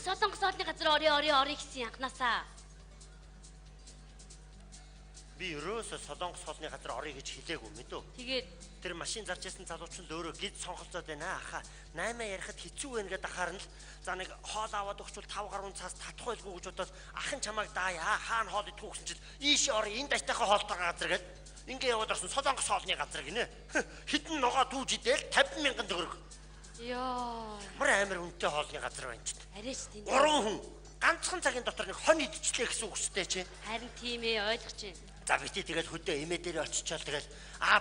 Солонгос хоолны газар орё гэсэн анханасаа. Би ерөөсө Солонгос хоолны газар орё гэж хэлээгүй мэдөө. Тэгээд тэр машин зарж байсан залууч нь өөрөө гид сонголцоод байна аха. 8 ярихад хэцүү байна гэдэг харна л. За нэг хоол аваад өгчвөл 5 гаруй цаас татах байлгүй гэж бодоод ахын чамайг даая. Хаана хоол идэх гэсэн чил ийш орё энэ дайтайхаа хоолтой газар гээд ингээ яваад орсон Солонгос хоолны газар гинэ. Хитэн ногоо түүж идэл 50,000 төгрөг. Йоо. Амар үнэтэй хоолны газар байна ч. Арайч тийм. 3 хүн ганцхан цагийн дотор нэг хон идчихлээ гэсэн үг шүү дээ чи. Харин тийм ээ ойлгож байна. За бити тэгэл хөдөө эмээ дээр очичаал тэгэл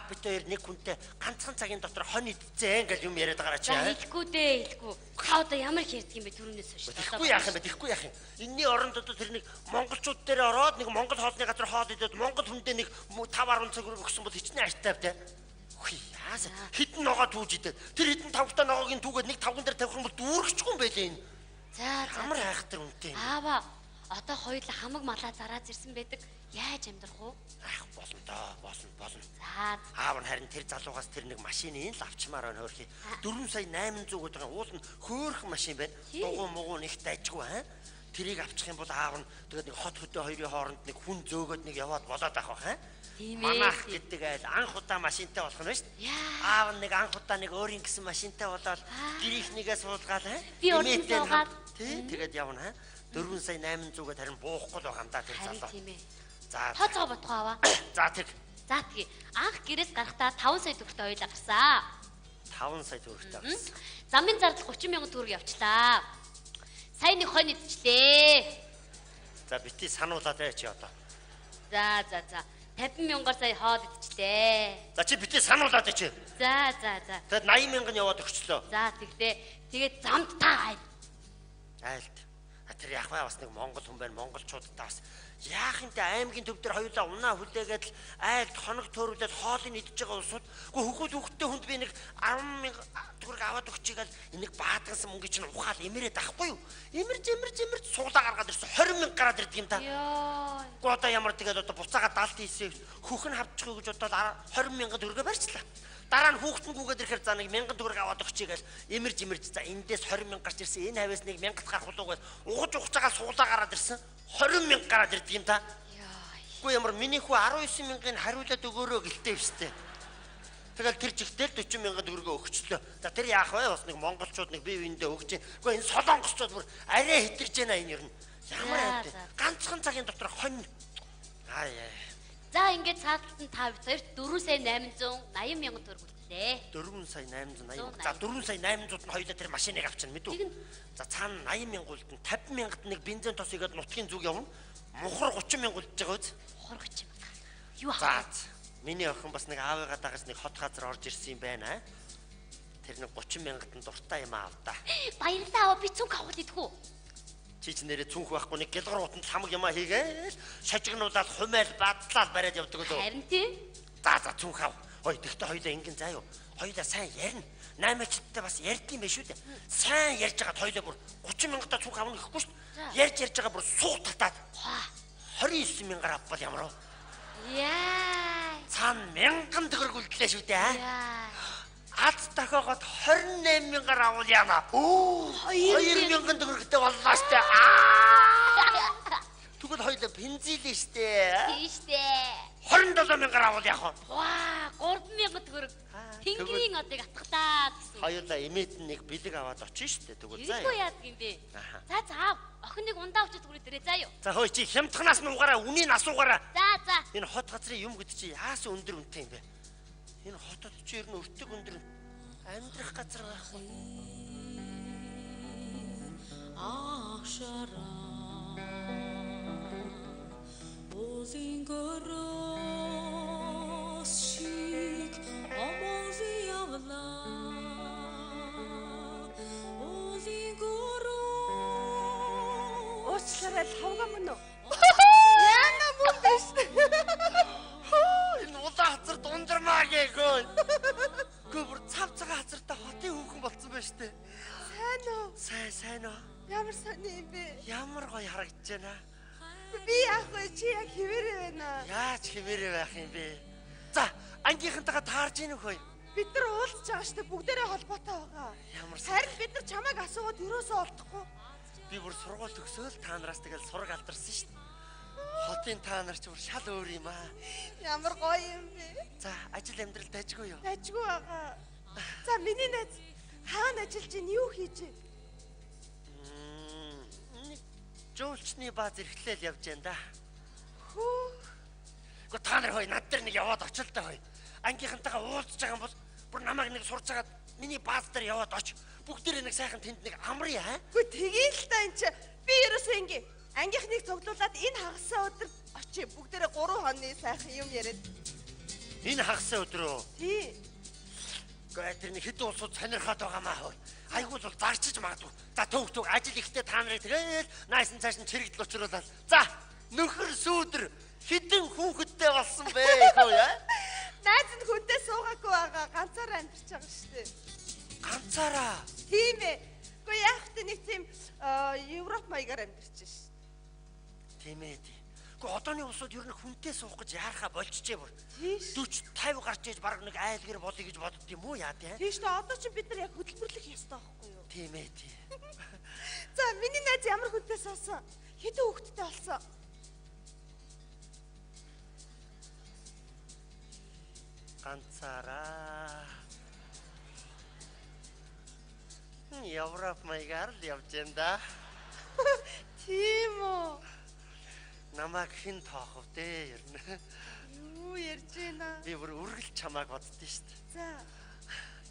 бид хоёр нэг хүнтэй ганцхан цагийн дотор хон идцээ ингээл юм яриад байгаа чи. Хэлэхгүй дээ хэлэхгүй. Та одоо ямар их ярьдаг юм бэ түрүүнээс хойш. Тэгэхгүй яах юм бэ? Тэгэхгүй яах юм. Энийний оронд одоо тэр нэг монголчууд дээр ороод нэг монгол хоолны газар хоол идээд монгол хүндээ нэг 5-10 цаг өгсөн бол хичнээн аштай бай. Хүй яасан хитэн ногоо түүж идээд тэр хитэн тавтай ногоогийн түүгээд нэг тавган дээр тавих юм бол дүүрчихгүй юм байлээ энэ. За ямар айхтар үнэтэй. Аава одоо хоёулаа хамаг малаа зараад ирсэн байдаг. Яаж амьдрах уу? Болно доо, болно. За. Аав нь харин тэр залуугаас тэр нэг машины л авчмаар байна хөөрхий. 4 сая 800 гэдэг уул нь хөөрхөн машин байна. Дугуй мугуу нэг дайжгүй Тэрийг авчих юм бол аав нь тэгээд нэг хот хөдөө хоёрын хооронд нэг хүн зөөгөөд нэг яваад болоод авах Манах гэдэг айл анх удаа машинтай болох нь шүү дээ. Аав нэг анх удаа нэг өөрийн гэсэн машинтай болоод гэрийнхнийгээ суулгаад би өөртөө суугаад тэгээд явна 4 сая 800-г харин буухгүй л байгаа юм да тэр залуу. Тийм ээ. За тооцоо бодгоо аваа. За тэг. За тэгээ анх гэрээс гарахдаа 5 сая төгрөгтэй хоёулаа гарсан. 5 сая төгрөгтэй гарсан. Замын зардал 30,000 төгрөг явчлаа. Сайн нэг хонь идчихлээ. За бити сануулаад бай чи одоо. За 50,000-аар сая хоол идчихлээ. За чи бити сануулаад бай чи. За. Тэгэд 80,000 яваад өгчлөө. За тэгээд замд та айлт. Тэр яг бас нэг монгол хүн байна. Монголчуудаа бас яах юм те аймгийн төв дээр хоёулаа унаа хүлээгээд л айлт хоног төөрүүлээд хоолыг идэж байгаа улсууд. Гэхдээ хүүхдтэй хүнд би нэг 10,000 төгрөг аваад өгчийгээл энийг баатгансан мөнгө чинь ухаал имэрээд ахгүй юу? Имэрж суулаа гаргаад ирсэн 20,000 гараад ирдэг юм та. Йоо. Одоо ямар тэгээд одоо буцаага далд хийсээ хүүхэн хавчихгүй гэж бодоод 20,000 төгрөгөө барьчлаа. Дараа нь хүүхдэнгүүгээд ирэхээр за нэг 1000 төгрөг аваад өгчийгээл имэрж за эндээс 20,000 гарч ирсэн энэ хавьяас нэг 1000 гарах болоогүй угаж байгаа суулаа гараад ирсэн 20,000 гараад ирдэг юм та. Үгүй ямар миний хүү 19,000-ыг хариулаад өгөөрөө гэлтэй вштэй. Тэгэл тэр жигтэл 40,000 төгрөгөө өгчлөө. За тэр яах вэ? Бас нэг монголчууд нэг бие биендээ өгч. Үгүй энэ солонгосчууд бүр арай хэтэрж байна энэ ер нь. Ямар айд. Ганцхан цагийн дотор хонь. За ингээд цааталт нь та хоёрт 4 сая 880,000 төгрөг үлдлээ. 4 сая 880. За 4 сая 800-д нь хоёулаа тэр машиныг авчихна мэдүү. За цаана 80,000 үлдэн 50,000-д нэг бензин тос игээд нутгийн зүг явна. Мухар 30,000 үлдэж байгаа үз. Мухар 30,000. Юу аа? Миний охин бас нэг аавыгаа дагаж нэг хот газар орж ирсэн юм байна. Тэр нэг 30,000-д нь дуртай юм аав да. Баярлалаа би цүнх авах идэх үү? Чи ч нэрээ цүнх байхгүй нэг гэлгуурууданд хамаг юмаа хийгээл шажигнуулаад хумайл бадлаад бариад явдаг лөө. Харин тийм. За цүнх ав. Ой тэгтээ хоёлаа ингэн заа юу. Хоёлаа сайн ярина. 8-ачтай бас ярьдсан байх шүү дээ. Сайн ярьж байгаад хоёлаа бүр 30,000-тай цүнх авах гэхгүй шүү дээ. Ярьж байгаа бүр суух татаад 29,000-аар авбал ямар вэ? Яа. Цаана 1000 төгрөг үлдлээ шүү дээ. Ад дахиогоод 28,000-аар авал яана. 2,000 төгрөгтэй боллоо штэ. Тэгвэл хоёлаа бензилээ штэ. Тийм штэ. 27,000-аар авал яах вэ? Ваа, 3,000 төгрөг. Тэнгэрийн одыг атгатаа гэсэн. Хоёулаа эмээд нэг бэлэг аваад очиж штэ. Тэгвэл заа. Юу яадаг юм бэ? За. Охин нэг ундаа очиж түрүү дээрээ заа юу. За хөөе чи хямдханаас нь угаараа, үнийг асуугаараа. За. Энэ хот газрын юм гэдэг чи яасан өндөр үнэтэй юм бэ? Энэ хотод чи ер нь өртөг өндөр амьдрах газар байхгүй. Уучлаарай хавга мөн үү? Яна мөн дэс. Энэ улаан хацар дундермаа гээгүй. Гүр цав цагаан хацартай хотын хүүхэн болсон байна штэ. Сайн уу? Сайн уу? Ямар сони юм бэ? Ямар гоё харагдаж байна. Би яах вэ? Чи яг хിവэрэ байна. Яаж хിവэрэ байх юм бэ? За, ангийнхантайгаа таарж ийн хөөе. Бид нар уулзж байгаа штэ бүгдээрээ холбоотой байгаа. Ямар харин бид нар чамайг асуугаад юусоо олдохгүй. Би бүр сургууль төгсөөл та нараас тэгэл сураг алдарсан шүү дээ. Хотын та нар ч бүр шал өөр юм аа. Ямар гоё юм бэ? За, ажил амьдрал дайжгүй юу? Дайжгүй байгаа. За миний найз хаана ажиллаж ийн юу хийж вэ? Нэг жуулчны бааз эрхлээл явж байна да. Хөө. Гэхдээ та нар хой над дээр нэг яваад очил та хой. Ангийнхантайгаа уулзж байгаа юм бол бүр намайг нэг сурч агаад миний бааз дээр яваад оч. Бүгдээрээ нэг сайхан тэнд нэг амръя аа. Үгүй тэгээл л та энэ чи. Би ерөөсөө ингэ ангийнхныг цуглуулад энэ хагасаа өдөр очие. Бүгдээрээ 3 хононы сайхан юм яриад. Энэ хагасаа өдрөө. Тий. Гэхдээ тэр нэг хэдэн улсууд сонирхоод байгаамаа хой. Айгуул бол зарчиж магадгүй. За төг ажил ихтэй та нарыг тэгэл наасан цааш нь чирэгдэл учруулаад. За нөхөр сүүдэр хэдэн хүүхэдтэй болсон бэ хөө яа? Найз нь хүнтэй суугаагүй байгаа. Ганцаараа амьдарч байгаа шүү дээ. Ганцаараа. Тийм ээ. Гэхдээ яг хөтэ нэг тийм Европ маягаар амьдарч шээ. Тийм ээ. Гэхдээ одооны улсууд ер нь хүнтэй суух гэж яарахаа болчихжээ бүр. Тийш. 40 50 гарч иж баг нэг айлгэр болъё гэж бодд юм уу яа тий? Тийш дээ одоо ч бид нар яг хөдөлмөрлөх ёстой байхгүй юу? Тийм ээ тий. За миний найз ямар хүнтэй суусан? Хэдэн хүүхэдтэй болсон? Ганцаараа. Европ маягаар л явж байна да. Тийм үү. Намайг хэн тоох вэ ер нь? Юу ярьж байна? Би бүр үргэлж чамааг боддөө шүү дээ. За.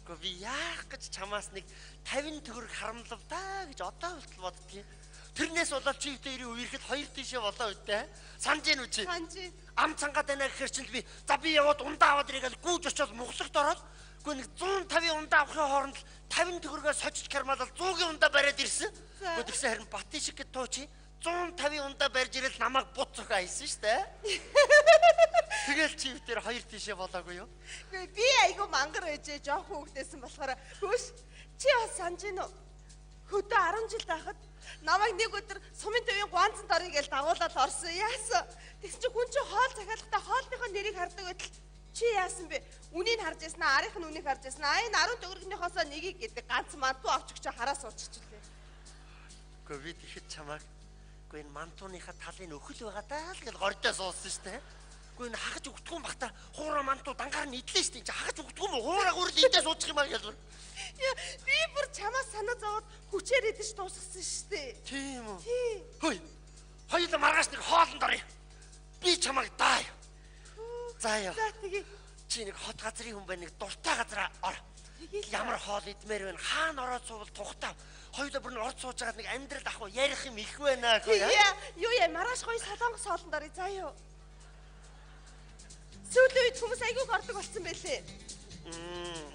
Гэхдээ би яах гэж чамаас нэг 50 төгрөг харамлав да гэж одоо хүртэл боддгийг. Тэрнээс болоод чи дээрээ үерхэд 2 тишээ болоо үдээ. Санаж гин үү чи? Санаж. Ам цангаад байна гэхэр чинь би за би яваад ундаа аваад ирээ гэж гүйж очоод мухлагт ороод үгүй нэг 150 ундаа авахын хооронд 50 төгрөгөө сочиж кармалал 100-ийн ундаа бариад ирсэн. Үгүй тэгсэн харин Батишиг гэд тоо чи 150 ундаа барьж ирэл намайг бут цохоо хийсэн шүү дээ. Тэгэл чи дээр 2 тишээ болоогүй юу? Үгүй би айгу мангар ээжээ жоох хүүхдээсэн болохоор хөөш чи бас санаж гин үү? Хөдөө 10 жил байхад намайг нэг өдөр сумын төвийн гуанцанд орё гэж дагуулад орсон. Яасан? Тэгсэн чи хүн чинь хоол захиалгатай хоолныхоо нэрийг хардаг байтал чи яасан бэ? Үнийг харж яснаа, арийнх нь үнийг харж яснаа. Энэ 10 төгрөгнийхоосоо нэгийг гэдэг ганц манту авч өгч хараа суучихлээ. Гэхдээ би тэгэхэд чамайг үгүй энэ мантууныхаа талын өхөл байгаа даа л гэж гордоо суусан шүү дээ. Үгүй энэ хагаж өгдөггүй юм бахта хуураа мантуу дангаар нь идлээ шүү дээ. Хагаж өгдөггүй юм хуураа гүрэл идээ суучих юм аа гэж. Яа, би бүр чамаас санаа зовоод хүчээр идэж дуусгасан шүү дээ. Тийм үү? Тий. Хөөе. Хоёулаа маргааш нэг хоолнд орё. Би чамайг даа. За яа. За тэгээ. Чи нэг хот газрын хүн байна, нэг дуртай газараа ор. Ямар хоол идмээр байна? Хаана ороод суувал тухтаа. Хоёулаа бүр нэг орд сууж байгаа нэг амьдрал ах уу ярих юм их байна гоо яа. Юу яа, маргааш гоё солонгос хоолнд орё. За юу. Сүүлийн үед хүмүүс айгүйг ордог болсон байлээ.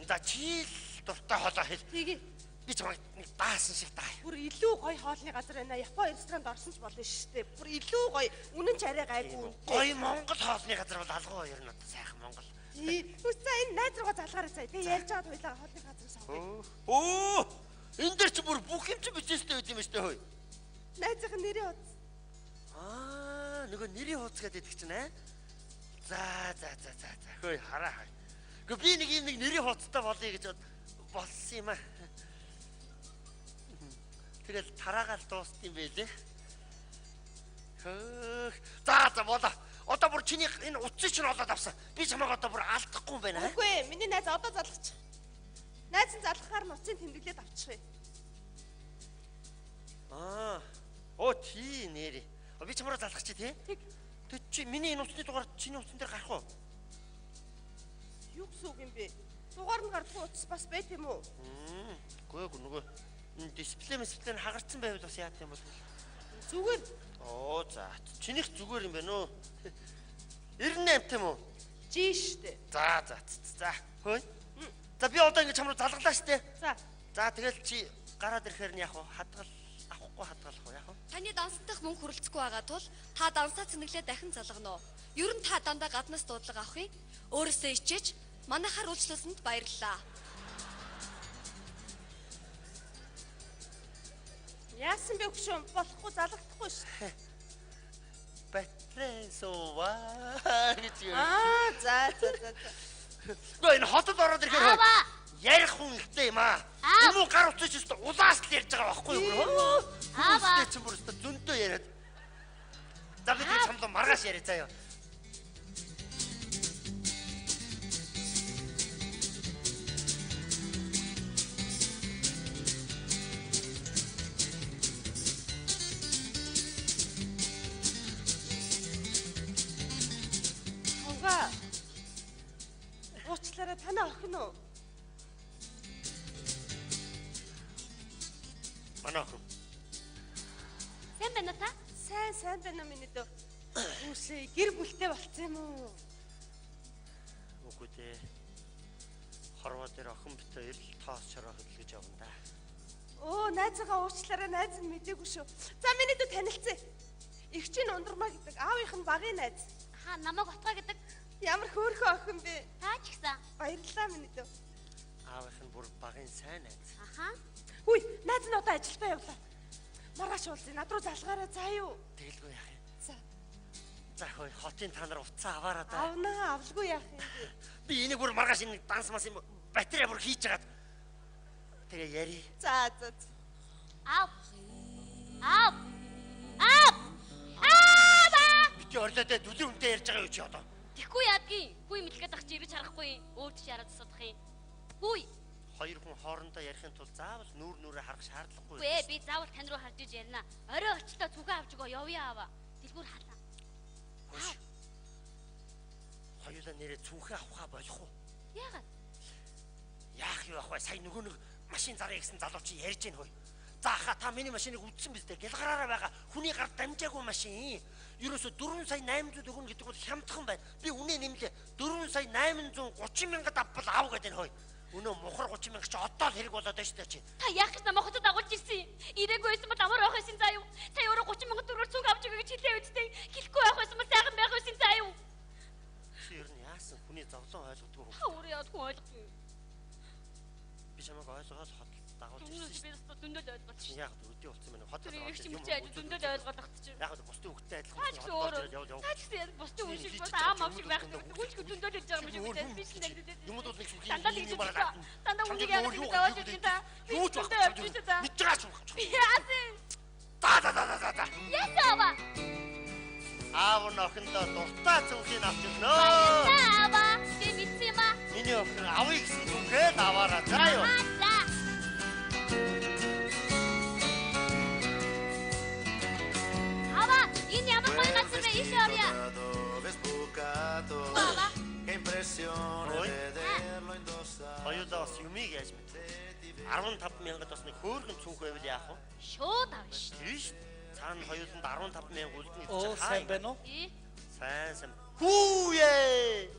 За чи л дуртай хоолоо хэл. Тэгээ. Би чамайг нэг даасан шиг даа. Бүр илүү гоё хоолны газар байна. Япон ресторанд орсон ч болно шүү дээ. Бүр илүү гоё. Үнэн ч арай гайгүй. Гоё Монгол хоолны газар бол алгаа ер нь сайхан Монгол. Үгүй энэ найз руугаа залгаарай цаа. Би ярьж байгаа хоёлаа хоолны газар сонгоё. Оо! Энд дээр чи бүр бүх юм чи бичээстэй байт юм шүү дээ хөөе. Найзынхаа нэрээ хуудас. Нөгөө нэрийн хуудас гэдэг чинь аа. За. Хөөе хараа. Гэхдээ би нэг юм нэг нэрийн хуудастай болъё гэж болсон юм аа. Тэгэл тараагаал дууст юм байлээ. Хөөх. За болоо. Одоо бүр чиний энэ утсыг чинь олоод авсан. Би чамайг одоо бүр алдахгүй юм байна. Үгүй миний найз одоо залгачих. Найз нь залгахаар нь утсыг тэмдэглээд авчихъя. Оо тий нэрээ. Би чамаараа залгах чи тий? Тэг. Тэг чи миний энэ утасны дугаар чиний утсан дээр гарах уу? Юу гэсэн үг юм бэ? Дугаар нь гардгүй утас бас байт юм уу? Үгүй нөгөө дисплей хагарцсан байвал бас яах юм бол Зүгээр. Оо за чинийх зүгээр юм байна уу? 98 тийм үү? Жи штэ. За. Хөөе. За би одоо ингэ чамруу залгалаа штэ. За тэгэл чи гараад ирэхээр нь яах вэ? Хадгал авахгүй хадгалах уу яах вэ? Таны дансдах мөнгө хүрэлцэхгүй байгаа тул та дансаа цэнэглээ дахин залгана уу? Ер нь та дандаа гаднаас дуудлага авахыг өөрөөсөө ичээж манайхаар үйлчлүүлсэнд баярлалаа. Яасан бэ хөшөө болохгүй залгахгүй ш. Батресова гэж юу? За. Гоо энэ хотод ороод ирэхээр ярих хүн ихтэй юм аа. Энэ муу гар утсаж өстө улаас л ярьж байгаа байхгүй юу? Аава. Чи бүр өстө зөндөө яриад. За би тэр самлаа маргааш яриа заяа. Хонга. Уучлаарай танай охин уу? Манай охин. Сайн байна уу та? Сайн байна уу миний дөө? Үгүй гэр бүлтэй болцсон юм уу? Үгүй дээ. Хорвоо дээр охин бит хоёр л тоос шороо хөдлөж явна да. Оо, найзгаа уучлаарай, найз нь мэдээгүй шүү. За миний дөө танилцъя. Игчийн ундрмаа гэдэг аавынх нь багын найз. Хаа намайг утгаа гэдэг. Ямар хөөрхөн охин бэ? Та ч гэсэн. Баярлалаа миний дөө. Аавынх нь бүр багын сайн найз. Аха. Хүй, найз нь одоо ажилдаа явлаа. Маргааш уулзъя. Над руу залгаарай заа юу. Тэгэлгүй яах юм. За. За хөөе, хотын та нар уцаа аваараа да. Авнаа, авлгүй яах юм. Би энийг бүр маргааш энэ данс мас юм батарей бүр хийж хагаад тэгээ яри. За. Аав. Аав. Аав. Аава. Би орлоод дүлэн үнтэй ярьж байгаа юу чи одоо? Тэгэхгүй яадгийн. Хүй мэлгээд ах чи би чарахгүй. Өөр тийш хараад асуудах юм. Хүй. Хоёр хүн хоорондоо ярихын тулд заавал нүрээ харах шаардлагагүй. Үгүй ээ, би заавал тань руу харж иж ярина. Орой очлоо зүгээ авч өгөө явъя аава. Дэлгүүр халаа. Хоёулаа нэрээ цүнхээ авахаа болох уу? Яагаад? Яах юу ах вэ? Сая нөгөө нэг машин зарыг гэсэн залуу чи ярьж гин хөөе. За ха та миний машиныг үдсэн биз дээ. Гэлгараараа байгаа. Хүний гар дамжаагүй машин. Ерөөсө 4 сая 800 төгрөг гэдэг бол хямдхан байна. Би үнэ нэмлээ. 4 сая 830 мянгад авбал аав гэдэг хөөе. Өнөө мухар 30 мянга чи одоо л хэрэг болоод байна шүү дээ чи. Та яах гэж намайг хотод дагуулж ирсэн юм? Ирээгүй байсан бол амар байх байсан заа юу? Та өөрөө 30 мянга төгрөөр цуг авч өгье гэж хэлээ үстэй. Хэлэхгүй байх байсан бол сайхан байх байсан заа юу? Чи ер нь яасан хүний зовлон ойлгодгүй хөө. Та өөрөө яад хүн ойлгохгүй. Би чамайг ойлгоод хот дагуулж Үнэн ирсэн. би өстө дүндэл ойлгоод Чи чи. яг өдөө болсон байна. Хот Тэр их чимчээ ажил дүндэл ойлгоод тагт чи. Яг л бусдын хөлтэй адилхан. Та ч гэсэн өөрөө. Та ч гэсэн бусдын хүн шиг бас аам ав шиг байх гэдэг. Хүн ч дүндэл хийж байгаа юм шиг би би чинь нэгдээд. Юмуд бол нэг шиг Дандаа тэгж байгаа. Дандаа үнийг яагаад ингэж зааж ирсэн та. Юу ч дүндэл явж ирсэн та. Мэдж байгаа ч юм. Яасан. Да. Ясава. Аав нь охиндоо дуртай цүнхийг авч өгнө. Ясава. Би мэдсэн юм аа. Миний охин авъя гэсэн цүнхээ аваараа. За юу. За. Ава, энэ ямар гоё газар бэ? Иш орё. Ава. Хоёулаа бас юмыг яаж мэд. 15 мянгад бас нэг хөөрхөн цүнх байвал яах вэ? Шууд авна шүү. Тийш. Цаана хоёуланд 15 мянга үлдэн Оо сайн байна уу? Сайн. Хүүе!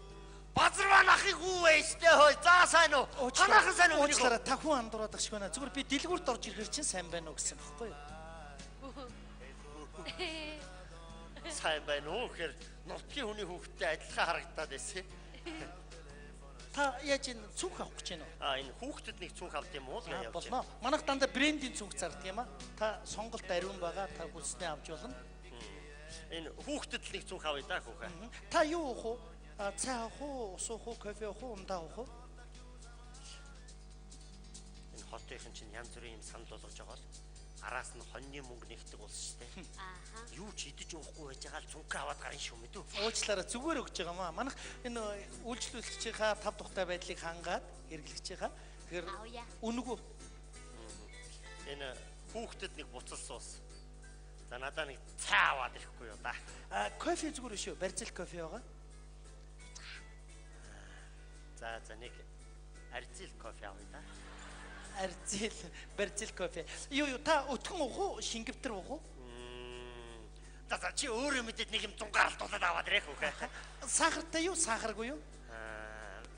Базарван ахыг хүүе штэ хой. За сайн уу? Танаахан сайн уу? Уучлаарай та хүн андуураад ах шиг байна. Зүгээр би дэлгүүрт орж ирэхэр чинь сайн байна уу гэсэн баггүй юу? Сайн байна уу гэхээр нутгийн хүний хүүхдтэй адилхан харагдаад байсан. Та яаж энэ цүнх авах гэж байна уу? Энэ хүүхдэд нэг цүнх авд юм уу? Явж Болно. Манайх дандаа брендийн цүнх зардаг юм аа. Та сонголт ариун байгаа. Та хүснээ авч болно. Энэ хүүхдэд л нэг цүнх авъя да хүүхэ. Та юу уух уу? Цай уух уу? Ус уух уу? Кофе уух уу? Ундаа уух уу? Энэ хотынхан чинь янз бүрийн юм санал болгож байгаа л араас нь хоньны мөнгө нэгдэг улс шүү дээ. Ааха. Юу ч идэж уухгүй байж байгаа л цүнхээ аваад гарын шүү мэдүү. Уучлаарай зүгээр өгч байгаа маа. Манайх энэ үйлчлүүлэгчийнхаа тав тухтай байдлыг хангаад хэрэглэгчийнхаа тэгэхээр Авъя. үнэгүй. Энэ хүүхдэд нэг буцал суус. За надаа нэг цай аваад ирэхгүй юу да. Кофе зүгээр шүү. Барзил кофе байгаа. За нэг арзил кофе авъя да. Арзил, барзил кофе. Юу та өтгөн уух уу? Шингэвтер уух уу? За чи өөрөө мэдээд нэг юм зунгаалтуулаад аваад ирэх үхэ. Сахартай юу? Сахаргүй юу?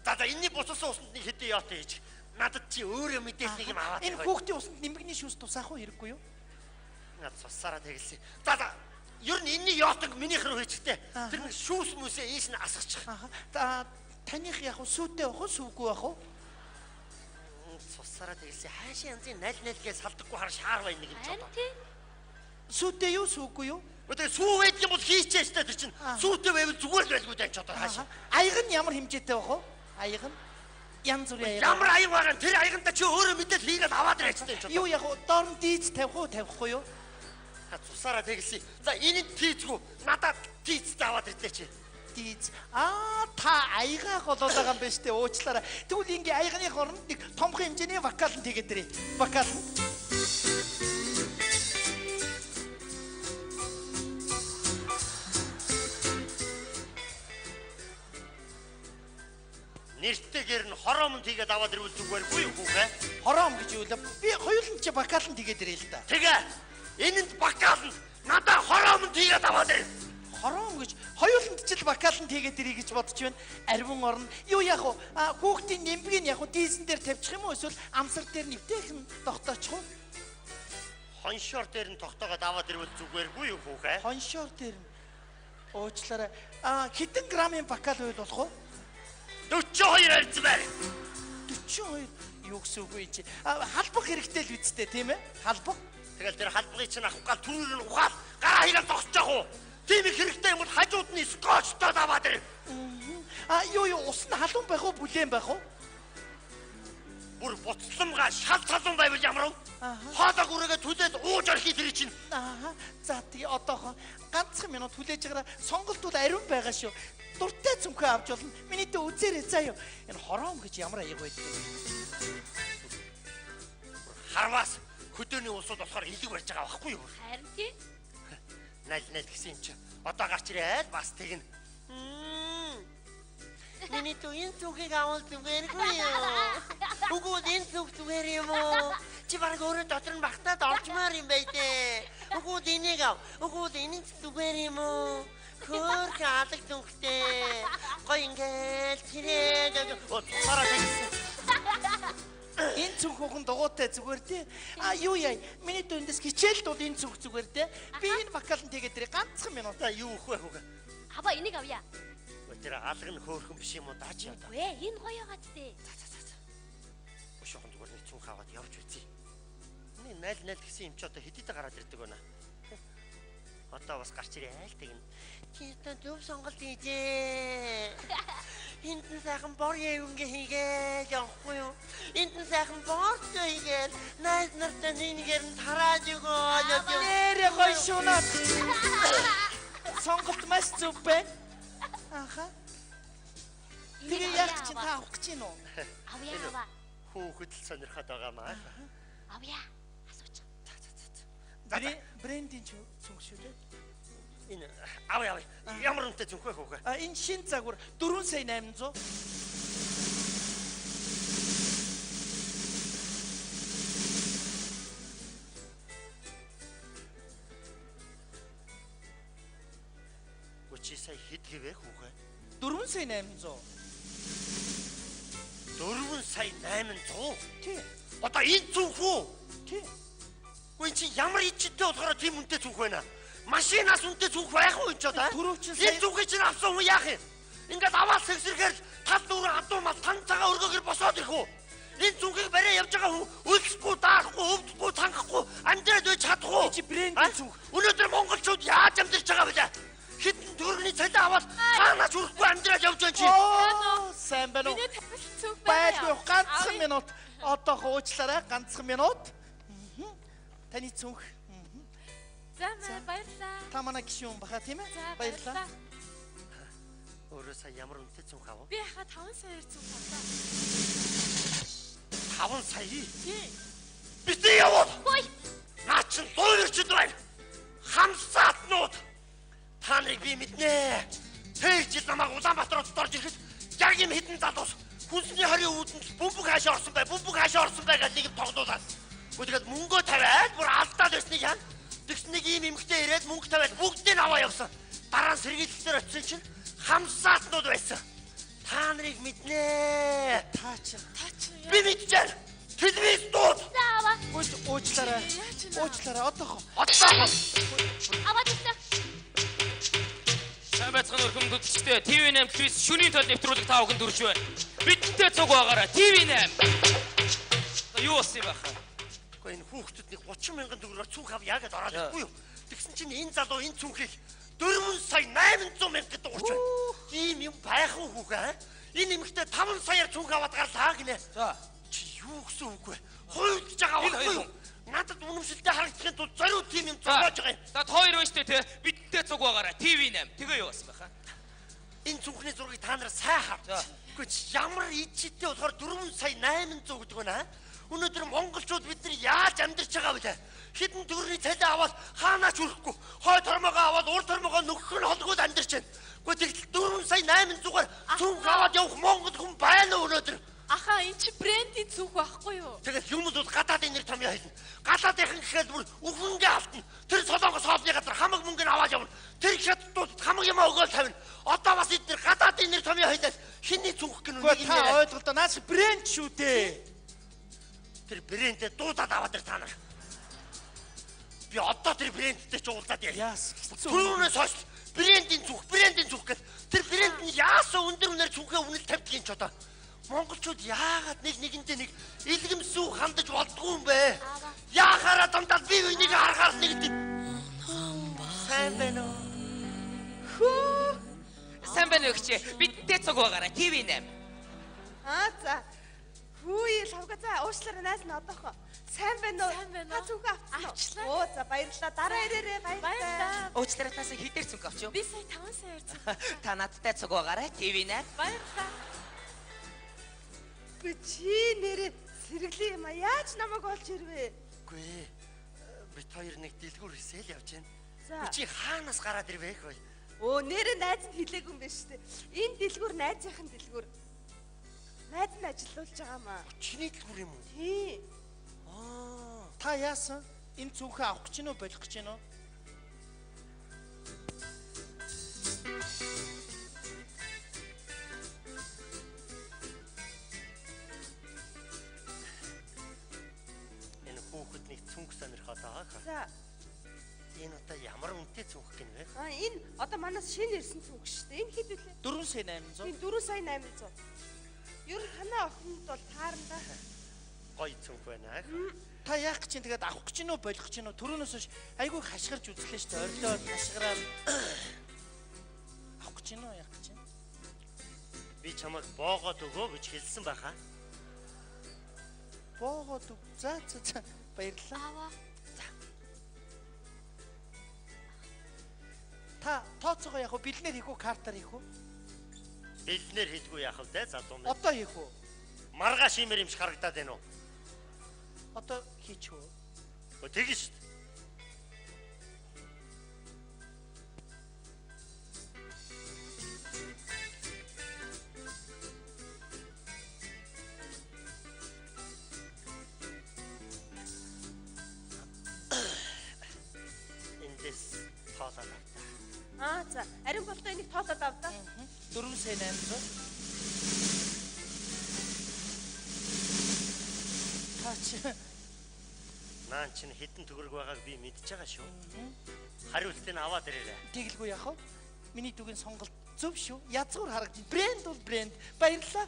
За энэний буцалсан усанд нэг хэдэн яот хийж. Надад чи өөрөө мэдээд нэг юм аваад Энэ хүүхдийн усанд нэмгний шүүс тусаах уу? Хэрэггүй юу? Наад цусаараа тэгэлсэн. За ер нь энэний яотог минийх рүү хийчихтэй. Тэр нэг шүүс мүсээ ийш нь асгачих. Таних яг сүйтэй авах уу? Сүүгүй авах уу? Цусаараа тэгэлсэн. Хаашаа янзын найл гэж салдаггүй хар шаар бай нэг юм ч одоо. Сүйтэй юу? Сүүгүй юу? Өдөр сүү байдаг юм бол хийчихээ штэ тэр чинь. Сүүтэй байвал зүгээр л байлгүй даа ч одоо хаашаа. Аяг нь ямар хэмжээтэй байх вэ? Аяг нь янз бүрийн аяга. Ямар аяг байгаа тэр аяганда чи өөрөө мэдээд хийгээд аваад ирэх чинь ч. Юу яг доор нь дийц тавих уу тавихгүй юу? Цусаараа тэгэлсэн. За энэ тийцгүй надад тийцтэй аваад ирлээ чи. Дийц. Та аягаа голоод байгаа юм байна штэ уучлаарай. Тэгвэл ингээ аягны хоронд нэг томхон хэмжээний вокал нь тэгээд ирээ. Вокал. Нэртэйгээр нь хороомонд хийгээд аваад ирвэл зүгээргүй юу хээ? Хороом гэж юу л би хоёулын чи вокал нь тэгээд ирээ л да. Тэгээ энэнд вокал нь надаа хороомонд хийгээд аваад ир. Хороом гэж хоёуланд ч л вокал нь тэгээд ирээ гэж бодож байна. Арвин орно. Юу яг уу хүүхдийн нэмбэг нь яг уу дийсэн дээр тавьчих юм уу эсвэл амсар дээр нэвтээх нь тогтоочих уу? Хоншоор дээр нь тогтоогоод аваад ирвэл зүгээргүй юу хээ? Хоншоор дээр нь уучлаарай. Хэдэн граммын вокал байл болох уу? 42 арьц байна. 42 юу гэсэн үг вэ чи? Халбах хэрэгтэй л үсттэй тийм ээ? Халбах. Тэгэл тэр халбагыг чинь авах гал түрүүр нь ухаад гараа хийгээд зогсож яах вэ? Тийм их хэрэгтэй юм бол хажууд нь скотчтой даваад ир. Юу ус нь халуун байх уу бүлээн байх уу? Бүр буцламгаа шал салуун байвал ямар вэ? Хоолой үрээгээ түлээд ууж орхий тэр чинь. За тий одоохоо ганцхан минут хүлээж байгаараа сонголт бол ариун байгаа шүү. Дуртай цүнхээ авч болно. Миний дэ үзээрэй заа юу. Энэ хороом гэж ямар аяг байдаг. Харвас хөдөөний улсууд болохоор хилэг барьж байгаа байхгүй юу? Харин тий. Найл гэсэн юм чи. Одоо гарч ирээд бас тэгнэ. Миний энэ цүнхийг авал зүгээргүй юу? Үгүй энэ цүнх зүгээр юм уу? Чи баг өөрөө дотор нь багтаад орчмаар юм бай дээ. Үгүй энийг ав. Үгүй энэ зүгээр юм уу? Хөрх алаг зүнхтэй. Гой ингээл тэрээд цараа тэгсэн. Энэ цүнх хүн дугуйтай зүгээр тий. Юу яа. Миний дүндээс хичээлд бол энэ цүнх зүгээр тий. Би энэ вокал нь тэгээд тэрийг ганцхан минутаа юу өх вэ хүүгээ? Аба энийг авъя. Тэр алаг нь хөөрхөн биш юм уу даач яа. Вэ энэ гоё байгаа тээ. За. Ушуухан зүгээр нэг цүнх аваад явж үзье. Найл гэсэн юм чи одоо хэдийдээ гараад ирдэг байна. Одоо бас гарч ирээ айл тэгнэ. Чи одоо зөв сонголт хийжээ. Энд нь сайхан бор явингээ хийгээл явахгүй юу? Энд нь сайхан борт хийгээл найз нартай нэгээр нь тарааж өгөөл. Нэрээ гоё шунаад. Сонголт маш зөв байна. Тэгээ яг чи та авах гэж байна уу? Авъя аваа. Хүүхэд л сонирхоод байгаа маа. Авъя. Асууч. За. Брендинг цүнх шүү дээ. Энэ авъя. Ямар үнэтэй цүнх вэ хүүгээ? Энэ шин загвар 4 сая 800. Чи сая хэд гэвэ хүүгээ? 4 сая 800. 4 сая 800. Тий. Одоо энэ цүнх үү? Тий. Гүн чи ямар ичтэй болохоор тийм үнэтэй цүнх байна? Машинаас үнэтэй цүнх байх уу энэ ч одоо? Энэ цүнхийг чинь авсан хүн яах юм? Ингээд аваад сэгсэрхээр тал дүүрэн адуу мал тан цагаа өргөөгөр босоод ирэх үү? Энэ цүнхийг барай явж байгаа хүн үлдэхгүй, даахгүй, өвдөхгүй, тангахгүй амьдраад байж чадахгүй. Чи брендинг цүнх. Өнөөдөр монголчууд яаж амьдарч байгаа вэ? Хитэн төгрөгийн цалин аваад хаанаач хүрэхгүй амьдраад явж байгаа чи. Сайн байна уу? Миний тавьсан цүнх Байхгүй ганцхан минут. Одоо уучлаарай ганцхан минут. Таны цүнх. За баярлаа. Та манай гişүүн баха тийм ээ? Баярлалаа. Өөрөө сая ямар үнэтэй цүнх авав? Би хаа 5 саяар цүнх авлаа. 5 сая? Тий. Битээ яваад. Ой. Наа чин дуурчд байна. Хамсаатнууд. Та нарыг би мэднэ. Тэр жил намайг Улаанбаатар хотод орж ирэхэд яг юм хитэн залуус хүнсний хорийн үүдэнд бөмбөг хаашаа орсон бай гэж нэг тоглуулаад. Гэхдээ мөнгөө тавиад бүр алдаад байсныг яа. Тэгс нэг ийм эмхтэй ирээд мөнгө тавиад бүгдийг аваа явсан. Дараа нь сэргийлэлээр очисон чинь хамсаатнууд байсан. Та нарыг мэднэ. Та чи. Би мэдчихэв. Телевиз дууд. Заава. Уучлаарай. Одоохоо. Аваад ирсэн. Сайн байцгаана өрхөм гүдчтэй TV8 телевиз шөнийн тол нэвтрүүлэг та бүхэнд хүрч байна. Бидэнтэй цуг байгаараа TV8. Юу болсон юм бэ? Гэхдээ энэ хүүхдүүдний 30 мянган төгрөгөөр цүнх ав яагаад ороод ирэхгүй юу? Тэгсэн чинь энэ залуу энэ цүнхийг 4 сая 800 мянга гэдэг уурч байна. Ийм юм байх уу хүүгээ? Энэ эмэгтэй 5 саяар цүнх аваад гарлаа гинэ. За. Чи юу гэсэн үг вэ? Хуйлдж байгаа Энэ байхгүй хоёр юу? Надад үнэмшилтэй харагдахын тулд зориуд тийм юм За. зогсоож байгаа юм. За хоёр байна шүү дээ. Бидэнтэй цуг байгаарай. TV8. Тэгээ юу болсон баха? Энэ цүнхний зургийг та нар сайн харж. За. Үгүй чи ямар ичтэй болохоор 4 сая 800 гэдэг байна. Өнөөдөр монголчууд бид нар яаж амьдарч байгаа вэ? Хэдэн төгрөгийн цалин аваад хаанаач хүрэхгүй. Хой тормоогоо аваад ур тормоогоо нөхөх нь холгоод амьдарч байна. Үгүй тэгтэл 4 сая 800-аар цүнх аваад явах монгол хүн байна уу өнөөдөр? Ахаа энэ чи брендийн цүнх байхгүй юу? Тэгээд юм бол гадаадын нэр томьёо хэлнэ. Гадаадынхан гэхэд бүр өхөнгөө автна. Тэр солонгос хоолны газар хамаг мөнгөнд аваад явна. Тэр хятадууд хамаг юм өгөөл тавина. Одоо бас эдгээр гадаадын нэр томьёо хэлээд шиний цүнх гэнэ Үгүй та ойлголтоо наас брэнд шүү дээ. Тэр брэндээ дуудаад аваад ир та нар. Би одоо тэр брэндтэй ч уулзаад яа. Яас. Түүнээс хойш брендийн цүнх гэж тэр брэнд нь яасан өндөр үнээр цүнхээ үнэл тавьдаг юм ч одоо. Монголчууд яагаад нэгэнтээ нэг илгэмсүү хандаж болдгоо юм бэ? Яахаараа дандаа бие биенийг харахаар нэгдэг. Сайн байна уу? Хөө. Сайн байна уу гिच? Бидэнтэй цуг байгаарай. TV8. За. Хүү лавга за уучлаарай найз нь одоохоо. Сайн байна уу? Сайн байна Та уу? цүнх авчихсан уу? Авчлаа. Оо за баярлалаа. Дараа ирээрээ баярлалаа. Баярлалаа. Уучлаарай тасаа хідэр цуг авч юу? Би сая 5 сая ирсэн. Та надтай цуг байгаарай. TV8. Баярлалаа. Би чи нэрээ сэргэлээ юм а яаж намайг олж ирвэ? Үгүй. Бид хоёр нэг дэлгүүр хийсэл явж байна. За. Чи хаанаас гараад ирвэ хөөе? Оо нэрээ найз нь хэлээгүй юм байна шүү дээ. Энэ дэлгүүр найзынхын дэлгүүр. Найз нь ажиллаулж байгаа маа. Чиний дэлгүүр юм уу? Тий. Та яасан? Энэ цүнхээ авах гэж нөө болох гэж нөө? Энэ хүүхэд нэг цүнх сонирхоод байгаа хаа. За. Энэ одоо ямар үнэтэй цүнх гин вэ? Энэ одоо манаас шинэ ирсэн цүнх шүү дээ. Энэ хэд вүлээ? 4 сая 800. Энэ 4 сая 800. Ер нь танаа охинд бол таарна. Гоё цүнх байна аа. Та яах гэж чинь тэгээд авах гэж нөө болох гэж нөө түрүүнээс хойш айгүй хашгирч үзлээ шүү дээ. Орлоод хашгираад авах гэж нөө яах гэж чинь. Би чамайг боогоод өгөө гэж хэлсэн байхаа. Боогод өг. За баярлалаа. Аваа. Та тооцоогоо яг бэлнээр хийх үү, картаар хийх үү? Бэлнээр хийдгүү яах вэ залуу минь? Одоо хийх үү? Маргааш имэр юм шиг харагдаад байна уу? Одоо хийчих үү? Тэгэн шүү дээ. Эндээс тоолоод авта. За. Ариун болтой энийг тоолоод авдаа. 4 сая 800. Таач. Наан чинь хэдэн төгрөг байгааг би мэдж байгаа шүү. Хариултыг нь аваад ирээрэй. Тэгэлгүй яах вэ? Миний дүгийн сонголт зөв шүү. Язгуур харагдана. Брэнд бол брэнд. Баярлалаа.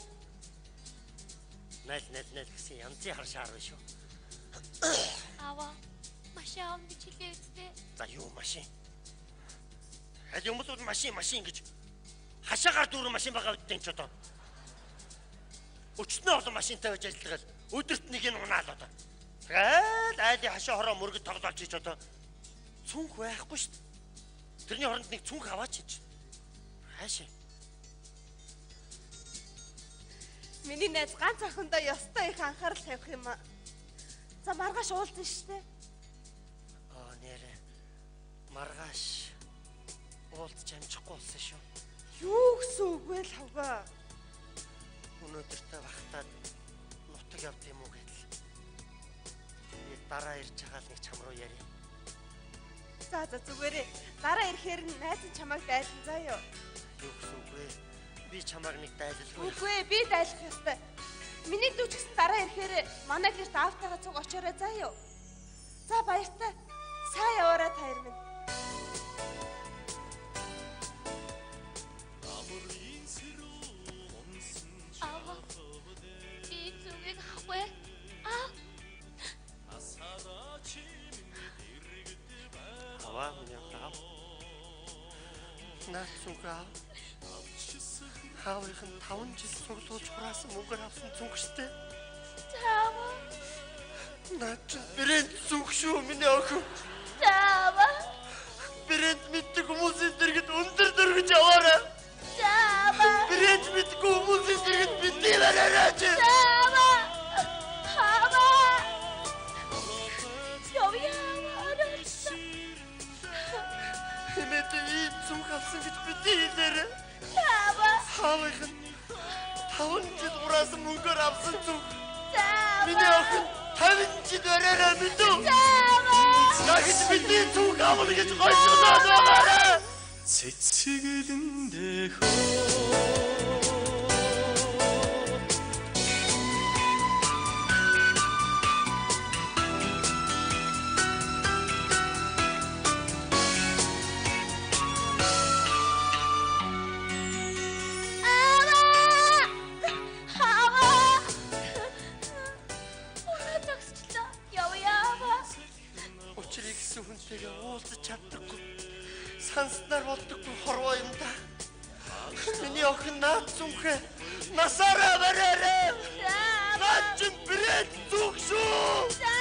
Найл гэсэн янзын хар шаар байна шүү. Аваа. Машин аав гэж хэлээ үстэй. За юу машин? Аль юм бол машин гэж хашаагаар дүүрэн машин байгаа үдтэй ч одоо. Өчтнөө олон машинтай байж ажиллагаад өдөрт нэг нь унаал одоо. Тэгээд айлын хашаа хороо мөргөд тоглож чиж одоо цүнх байхгүй шүү дээ. Тэрний оронд нэг цүнх аваач гэж. Хаашаа? Миний найз ганц охиндоо ёстой их анхаарал тавих юм а. За маргааш уулзна шүү дээ. Нэрэ маргааш уулзч амжихгүй болсон шүү. Юу гэсэн үг вэ лавга? Өнөөдөртөө багтаад нутаг явд юм уу гэдэл. Би дараа ирж байгаа л нэг чам руу ярив. За зүгээрээ дараа ирэхээр найз нь чамайг дайлан заяа. Юу гэсэн үг вэ? Би чамайг нэг дайлалгүй. Үгүй ээ би дайлах ёстой. Миний дүү ч гэсэн дараа ирэхээр манай гэрт автагаа цуг очоорой заяа. За баяртай. Сайн яваарай таяр минь. Аваа. Би зүгийг авахгүй. Аваа миний аваа. Наад цугаа. Аавынх нь 5 жил цуглуулж хураасан мөнгөөр авсан зүнх штэ. Заава. Наад чи брэнд зүнх шүү миний охин. Заава. Брэнд мэддэг хүмүүсийн дэргэд өндөр дөргөж аваарай. Заава. Брэнд мэдгүй хүмүүсийн дэргэд битгий бараарай чи. Заава. Хава. Явъя. Хэмээд ийм зүнх авсан гэж битгий хэлээрэй. Заава. Аавынх нь 5 жил хураасан мөнгөөр авсан зүнх. Заава. Миний охин 50 жил бараарай мэдүү. Заава. Дахиж бидний зүнх авах гэж гойсголоод байгаарай. цэцгэлэндээ Учрыг гэсэн хүнтэйгээ уулзах чаддаггүй. Санснаар болдоггүй хорвоо юм да. Миний охин наад зүнхээ насаараа бараарай. Наад чин брэд зүнх шүү.